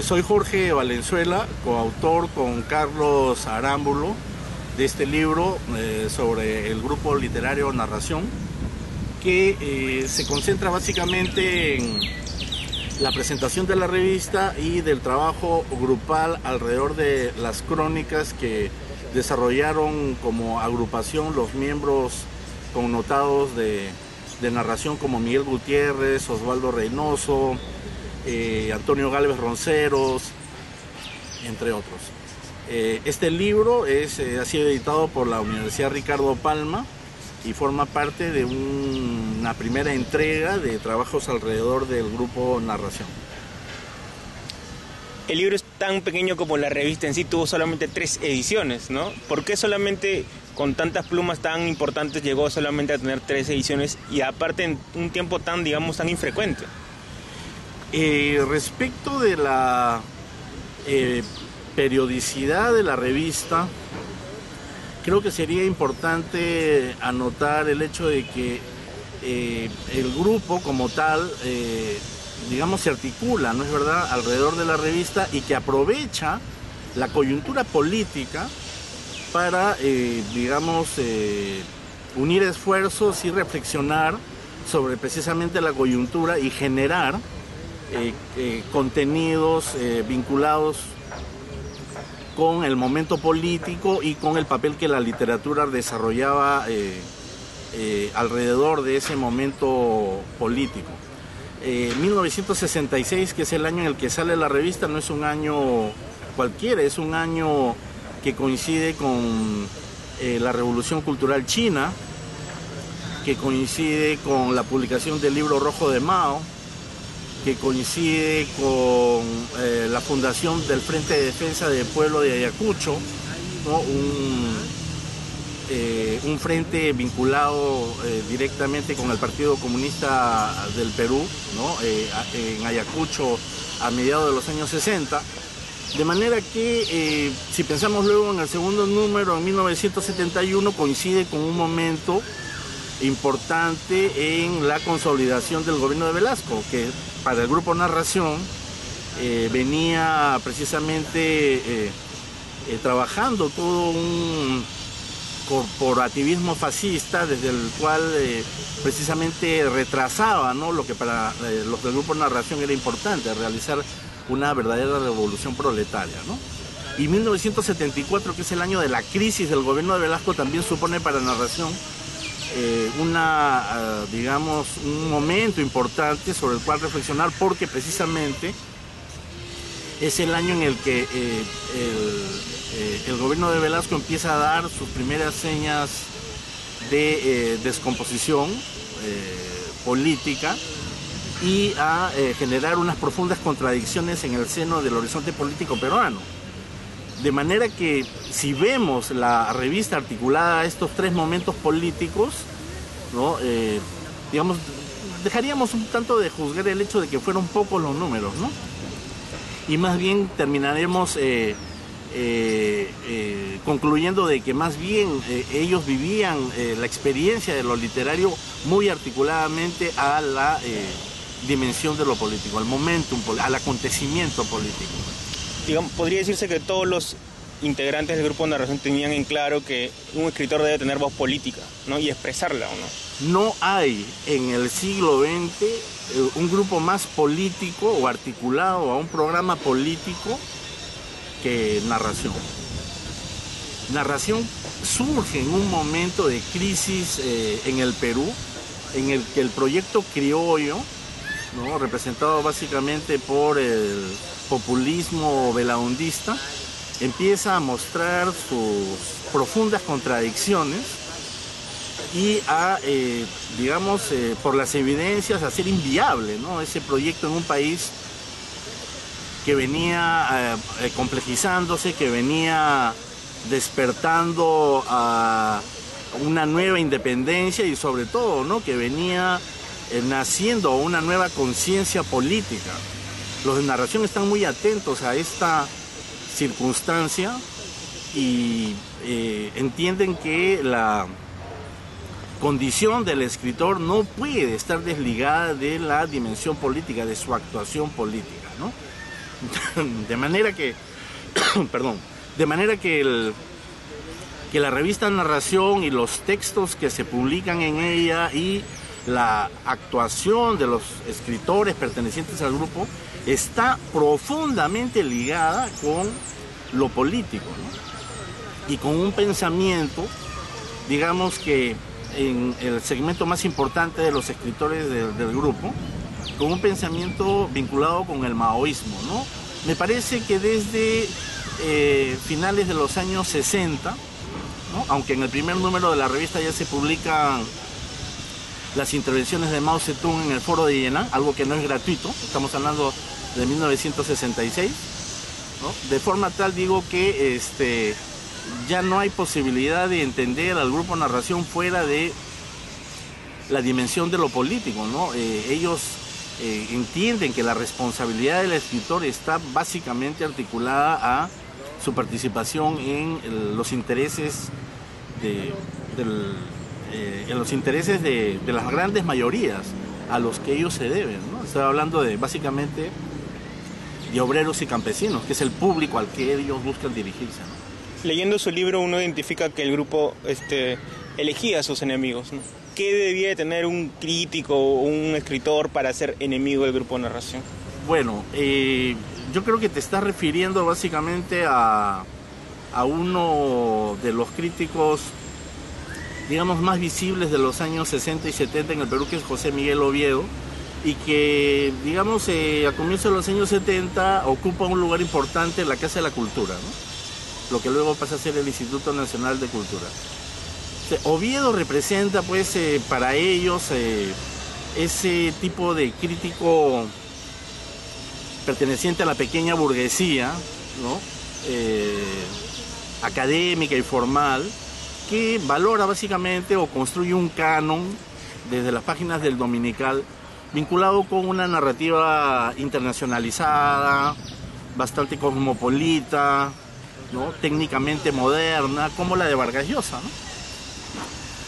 Soy Jorge Valenzuela, coautor con Carlos Arámbulo de este libro sobre el grupo literario Narración, que se concentra básicamente en la presentación de la revista y del trabajo grupal alrededor de las crónicas que desarrollaron como agrupación los miembros connotados de narración como Miguel Gutiérrez, Osvaldo Reynoso, Antonio Gálvez Ronceros, entre otros. Este libro ha sido editado por la Universidad Ricardo Palma y forma parte de una primera entrega de trabajos alrededor del grupo Narración. El libro es tan pequeño como la revista en sí, tuvo solamente 3 ediciones, ¿no? ¿Por qué solamente con tantas plumas tan importantes llegó solamente a tener 3 ediciones y aparte en un tiempo tan, digamos, tan infrecuente? Respecto de la periodicidad de la revista, creo que sería importante anotar el hecho de que el grupo como tal, digamos, se articula, ¿no es verdad?, alrededor de la revista y que aprovecha la coyuntura política para, digamos, unir esfuerzos y reflexionar sobre precisamente la coyuntura y generar contenidos vinculados con el momento político y con el papel que la literatura desarrollaba alrededor de ese momento político. 1966, que es el año en el que sale la revista, no es un año cualquiera, es un año que coincide con la Revolución Cultural China, que coincide con la publicación del Libro Rojo de Mao, que coincide con la fundación del Frente de Defensa del Pueblo de Ayacucho, ¿no? Un frente vinculado directamente con el Partido Comunista del Perú, ¿no? En Ayacucho a mediados de los años 60. De manera que, si pensamos luego en el segundo número, en 1971, coincide con un momento importante en la consolidación del gobierno de Velasco, que para el grupo Narración venía precisamente trabajando todo un corporativismo fascista desde el cual precisamente retrasaba, ¿no?, lo que para los del grupo Narración era importante, realizar una verdadera revolución proletaria, ¿no? Y 1974, que es el año de la crisis del gobierno de Velasco, también supone para Narración digamos, un momento importante sobre el cual reflexionar, porque precisamente es el año en el que el gobierno de Velasco empieza a dar sus primeras señas de descomposición política y a generar unas profundas contradicciones en el seno del horizonte político peruano. De manera que si vemos la revista articulada a estos 3 momentos políticos, ¿no?, digamos, dejaríamos un tanto de juzgar el hecho de que fueron pocos los números, ¿no? Y más bien terminaremos concluyendo de que más bien ellos vivían la experiencia de lo literario muy articuladamente a la dimensión de lo político, al momentum, al acontecimiento político. Digamos, podría decirse que todos los integrantes del grupo Narración tenían en claro que un escritor debe tener voz política, ¿no?, y expresarla, ¿o no? No hay en el siglo XX un grupo más político o articulado a un programa político que Narración. Narración surge en un momento de crisis en el Perú, en el que el proyecto criollo, ¿no?, representado básicamente por el populismo belaundista, empieza a mostrar sus profundas contradicciones y a, digamos, por las evidencias, a hacer inviable, ¿no?, ese proyecto en un país que venía complejizándose, que venía despertando a una nueva independencia y sobre todo, ¿no?, que venía naciendo una nueva conciencia política. Los de Narración están muy atentos a esta circunstancia y entienden que la condición del escritor no puede estar desligada de la dimensión política, de su actuación política, ¿no? De manera que, perdón, de manera que la revista Narración y los textos que se publican en ella y la actuación de los escritores pertenecientes al grupo está profundamente ligada con lo político, ¿no? Y con un pensamiento, digamos que en el segmento más importante de los escritores del grupo, con un pensamiento vinculado con el maoísmo, ¿no? Me parece que desde finales de los años 60, ¿no? Aunque en el primer número de la revista ya se publican las intervenciones de Mao Zedong en el foro de Yenán, algo que no es gratuito, estamos hablando de 1966, ¿no? De forma tal, digo, que ya no hay posibilidad de entender al grupo Narración fuera de la dimensión de lo político, ¿no? Ellos entienden que la responsabilidad del escritor está básicamente articulada a su participación en los intereses de las grandes mayorías a los que ellos se deben, ¿no? Estoy hablando básicamente de obreros y campesinos, que es el público al que ellos buscan dirigirse, ¿no? Leyendo su libro uno identifica que el grupo elegía a sus enemigos, ¿no? ¿Qué debía tener un crítico o un escritor para ser enemigo del grupo Narración? Bueno, yo creo que te estás refiriendo básicamente a uno de los críticos, digamos, más visibles de los años 60 y 70 en el Perú, que es José Miguel Oviedo, y que, digamos, a comienzos de los años 70 ocupa un lugar importante en la Casa de la Cultura, ¿no? Lo que luego pasa a ser el Instituto Nacional de Cultura. Oviedo representa, pues, para ellos ese tipo de crítico perteneciente a la pequeña burguesía, ¿no? Académica y formal, que valora básicamente o construye un canon desde las páginas del Dominical vinculado con una narrativa internacionalizada, bastante cosmopolita, ¿no? Técnicamente moderna, como la de Vargas Llosa, ¿no?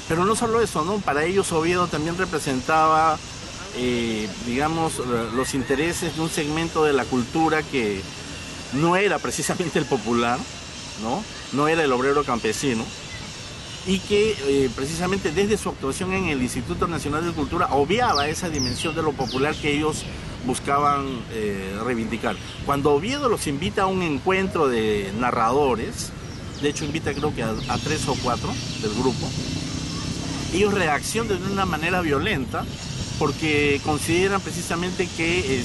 Pero no solo eso, ¿no? Para ellos Oviedo también representaba, digamos, los intereses de un segmento de la cultura que no era precisamente el popular, ¿no? No era el obrero campesino, y que precisamente desde su actuación en el Instituto Nacional de Cultura obviaba esa dimensión de lo popular que ellos buscaban reivindicar. Cuando Oviedo los invita a un encuentro de narradores, de hecho invita creo que a 3 o 4 del grupo, ellos reaccionan de una manera violenta porque consideran precisamente que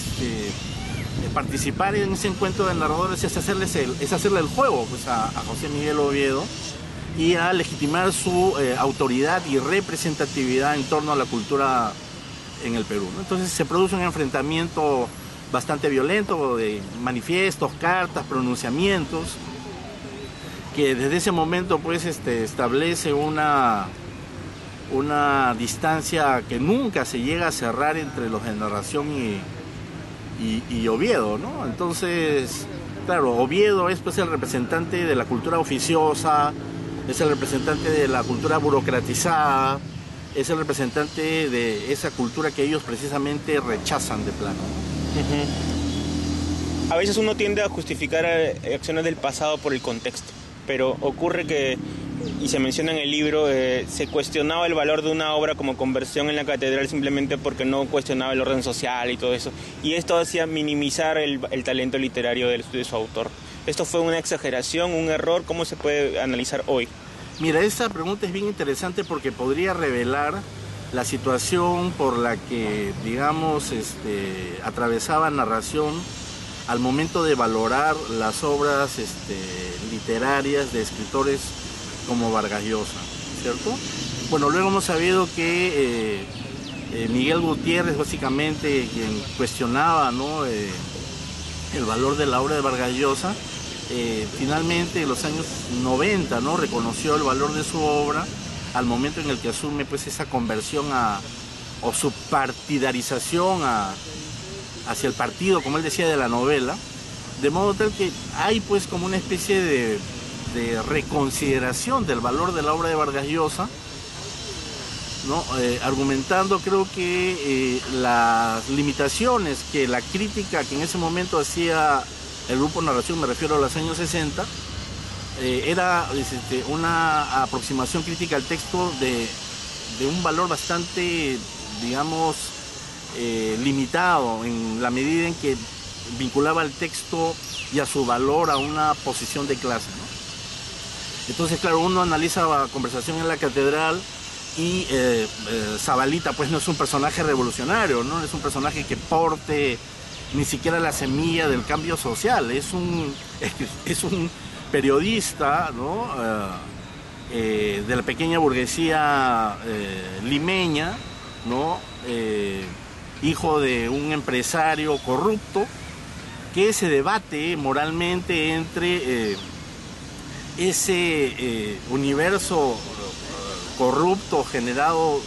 participar en ese encuentro de narradores es hacerle el juego, pues, a José Miguel Oviedo, y a legitimar su autoridad y representatividad en torno a la cultura en el Perú, ¿no? Entonces se produce un enfrentamiento bastante violento de manifiestos, cartas, pronunciamientos, que desde ese momento, pues, establece una distancia que nunca se llega a cerrar entre los de Narración y Oviedo, ¿no? Entonces, claro, Oviedo es, pues, el representante de la cultura oficiosa, es el representante de la cultura burocratizada, es el representante de esa cultura que ellos precisamente rechazan de plano. A veces uno tiende a justificar acciones del pasado por el contexto, pero ocurre que, y se menciona en el libro, se cuestionaba el valor de una obra como Conversión en la Catedral simplemente porque no cuestionaba el orden social y todo eso, y esto hacía minimizar el talento literario de su autor. ¿Esto fue una exageración, un error? ¿Cómo se puede analizar hoy? Mira, esta pregunta es bien interesante porque podría revelar la situación por la que, digamos, atravesaba Narración al momento de valorar las obras literarias de escritores como Vargas Llosa, ¿cierto? Bueno, luego hemos sabido que Miguel Gutiérrez, básicamente, quien cuestionaba, ¿no?, el valor de la obra de Vargas Llosa, finalmente en los años 90, ¿no?, reconoció el valor de su obra al momento en el que asume, pues, esa conversión o su partidarización hacia el partido, como él decía, de la novela, de modo tal que hay, pues, como una especie de reconsideración del valor de la obra de Vargas Llosa, ¿no? Argumentando, creo que las limitaciones que la crítica que en ese momento hacía el grupo Narración, me refiero a los años 60, era una aproximación crítica al texto de un valor bastante, digamos, limitado, en la medida en que vinculaba al texto y a su valor a una posición de clase, ¿no? Entonces, claro, uno analiza la Conversación en la Catedral y Zabalita pues no es un personaje revolucionario, no es un personaje que porte ni siquiera la semilla del cambio social, es un periodista, ¿no? De la pequeña burguesía limeña, ¿no? Hijo de un empresario corrupto que se debate moralmente entre ese universo corrupto generado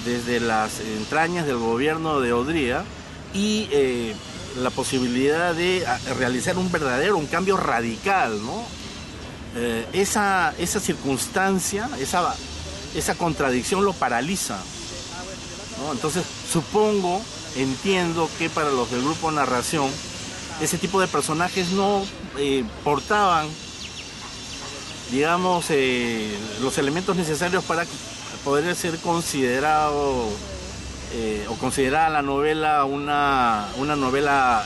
desde las entrañas del gobierno de Odría y la posibilidad de realizar un cambio radical, ¿no? Esa circunstancia, esa contradicción lo paraliza, ¿no? Entonces entiendo que para los del grupo Narración ese tipo de personajes no portaban, digamos, los elementos necesarios para poder ser considerado o considerar la novela una novela,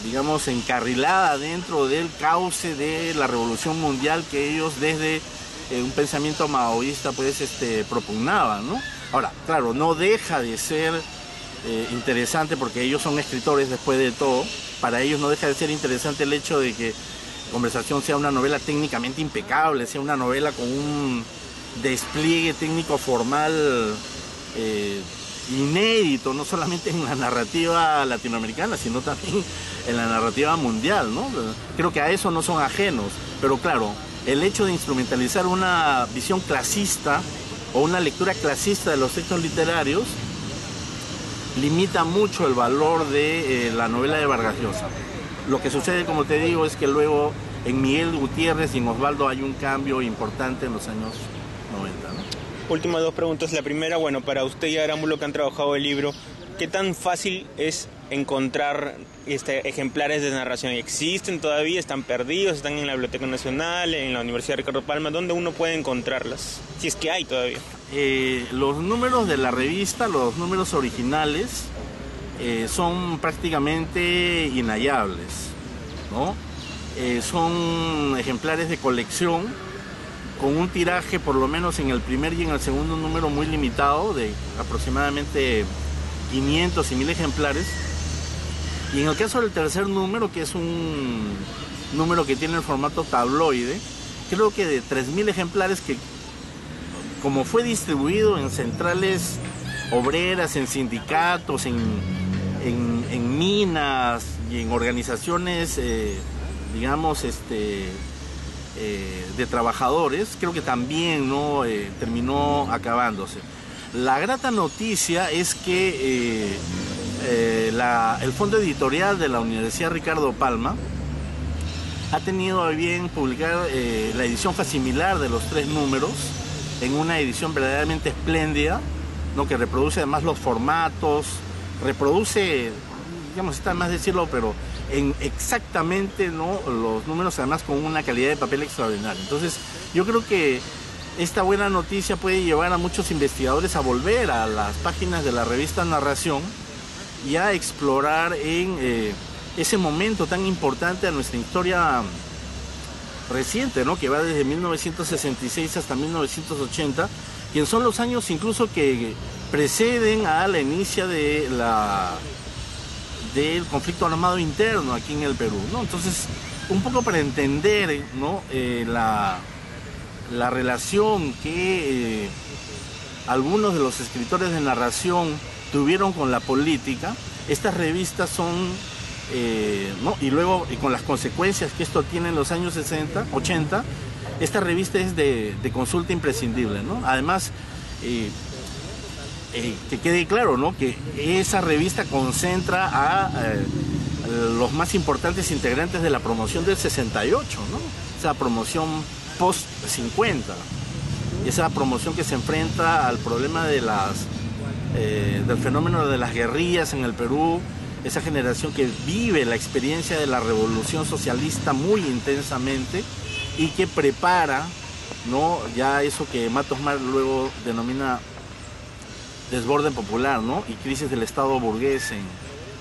digamos, encarrilada dentro del cauce de la revolución mundial que ellos desde un pensamiento maoísta pues propugnaban, ¿no? Ahora, claro, no deja de ser interesante, porque ellos son escritores después de todo, para ellos no deja de ser interesante el hecho de que Conversación sea una novela técnicamente impecable, sea una novela con un despliegue técnico formal inédito, no solamente en la narrativa latinoamericana, sino también en la narrativa mundial, ¿no? Creo que a eso no son ajenos, pero claro, el hecho de instrumentalizar una visión clasista o una lectura clasista de los textos literarios limita mucho el valor de la novela de Vargas Llosa. Lo que sucede, como te digo, es que luego en Miguel Gutiérrez y en Osvaldo hay un cambio importante en los años 90, ¿no? Últimas dos preguntas. La primera, bueno, para usted y Arámbulo, que han trabajado el libro, ¿qué tan fácil es encontrar ejemplares de narración? ¿Existen todavía? ¿Están perdidos? ¿Están en la Biblioteca Nacional, en la Universidad Ricardo Palma? ¿Dónde uno puede encontrarlas? Si es que hay todavía. Los números de la revista, los números originales, son prácticamente inhallables, ¿no? Son ejemplares de colección con un tiraje, por lo menos en el primer y en el segundo número, muy limitado, de aproximadamente 500 y 1000 ejemplares. Y en el caso del tercer número, que es un número que tiene el formato tabloide, creo que de 3000 ejemplares, que como fue distribuido en centrales obreras, en sindicatos, en minas y en organizaciones, digamos, de trabajadores, creo que también no terminó acabándose. La grata noticia es que el fondo editorial de la Universidad Ricardo Palma ha tenido a bien publicar la edición facsimilar de los 3 números en una edición verdaderamente espléndida, ¿no? Que reproduce además los formatos, reproduce, digamos, está más decirlo, pero en exactamente, ¿no?, los números, además con una calidad de papel extraordinaria. Entonces, yo creo que esta buena noticia puede llevar a muchos investigadores a volver a las páginas de la revista Narración y a explorar en ese momento tan importante de nuestra historia reciente, ¿no?, que va desde 1966 hasta 1980, que son los años incluso que preceden a la inicia de del conflicto armado interno aquí en el Perú, ¿no? Entonces, un poco para entender, ¿no?, la relación que algunos de los escritores de narración tuvieron con la política, estas revistas son, ¿no?, y luego con las consecuencias que esto tiene en los años 60, 80, esta revista es de consulta imprescindible, ¿no? Además, que quede claro, ¿no?, que esa revista concentra a los más importantes integrantes de la promoción del 68, ¿no? Esa promoción post-50, esa promoción que se enfrenta al problema de del fenómeno de las guerrillas en el Perú, esa generación que vive la experiencia de la revolución socialista muy intensamente y que prepara, ¿no?, ya eso que Matos Mar luego denomina desborde popular, ¿no?, y crisis del Estado burgués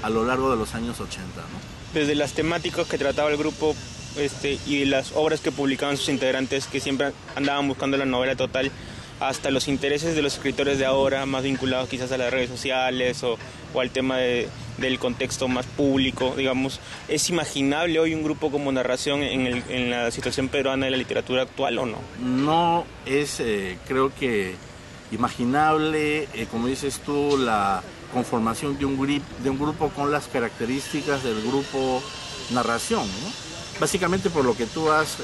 a lo largo de los años 80, ¿no? Desde las temáticas que trataba el grupo y las obras que publicaban sus integrantes, que siempre andaban buscando la novela total, hasta los intereses de los escritores de ahora, más vinculados quizás a las redes sociales o al tema del contexto más público, digamos. ¿Es imaginable hoy un grupo como Narración en la situación peruana de la literatura actual o no? No es, creo que, imaginable, como dices tú, la conformación de un grupo con las características del grupo Narración, ¿no? Básicamente por lo que tú has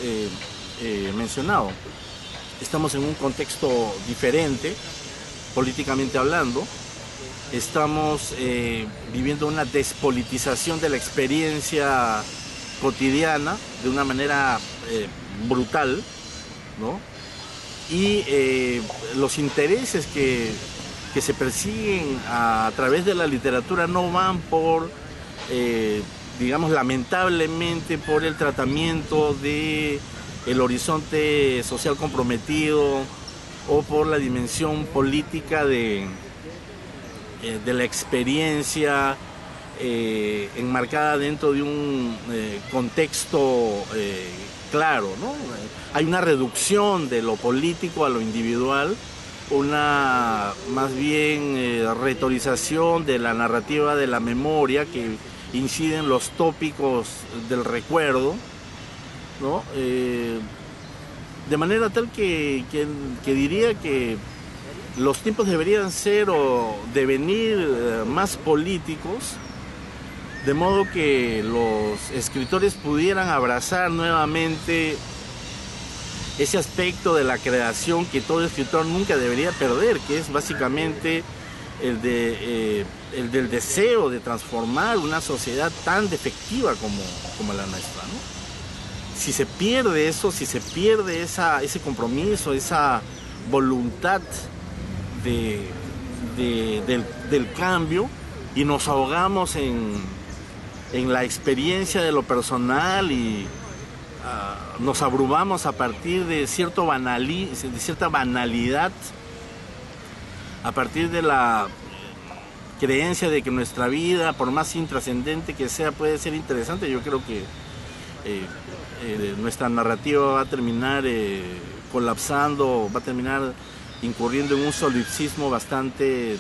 mencionado. Estamos en un contexto diferente, políticamente hablando. Estamos viviendo una despolitización de la experiencia cotidiana de una manera brutal, ¿no? Y los intereses que se persiguen a través de la literatura no van por, digamos, lamentablemente, por el tratamiento de el horizonte social comprometido o por la dimensión política de la experiencia enmarcada dentro de un contexto claro, ¿no? Hay una reducción de lo político a lo individual, una más bien retorización de la narrativa de la memoria que incide en los tópicos del recuerdo, ¿no? De manera tal que diría que los tiempos deberían ser o devenir más políticos, de modo que los escritores pudieran abrazar nuevamente ese aspecto de la creación que todo escritor nunca debería perder, que es básicamente el del deseo de transformar una sociedad tan defectiva como la nuestra, ¿no? Si se pierde eso, si se pierde ese compromiso, esa voluntad del cambio, y nos ahogamos en la experiencia de lo personal y nos abrumamos a partir de cierta banalidad, a partir de la creencia de que nuestra vida, por más intrascendente que sea, puede ser interesante, yo creo que nuestra narrativa va a terminar colapsando, va a terminar incurriendo en un solipsismo bastante